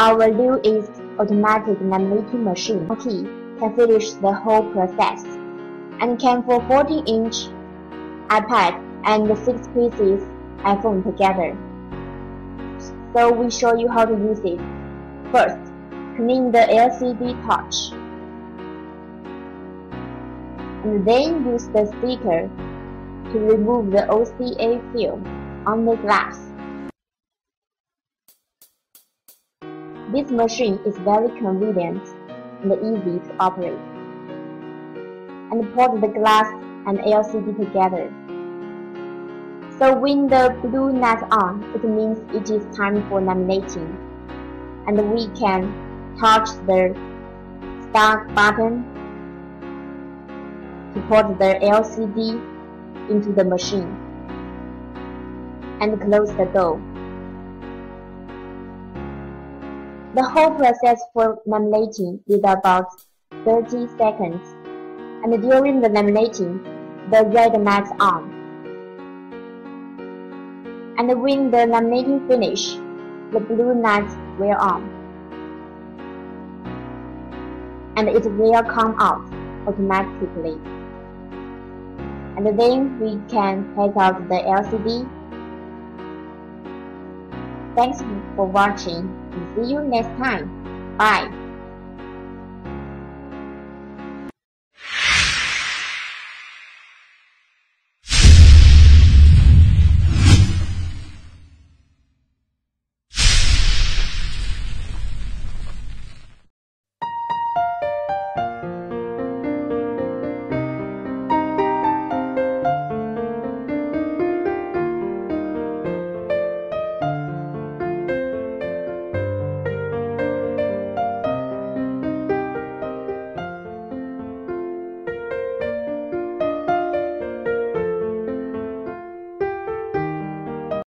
our new automatic laminating machine can finish the whole process and can for 14-inch iPad and 6 pieces iPhone together. So we show you how to use it. First, clean the LCD touch, and then use the sticker to remove the OCA film on the glass. This machine is very convenient and easy to operate. And put the glass and LCD together. So when the blue light on, it means it is time for laminating. And we can touch the start button to put the LCD into the machine and close the door. The whole process for laminating is about 30 seconds, and during the laminating, the red light on. And when the laminating finish, the blue light will on, and it will come out automatically. And then we can take out the LCD. Thanks for watching, and see you next time. Bye.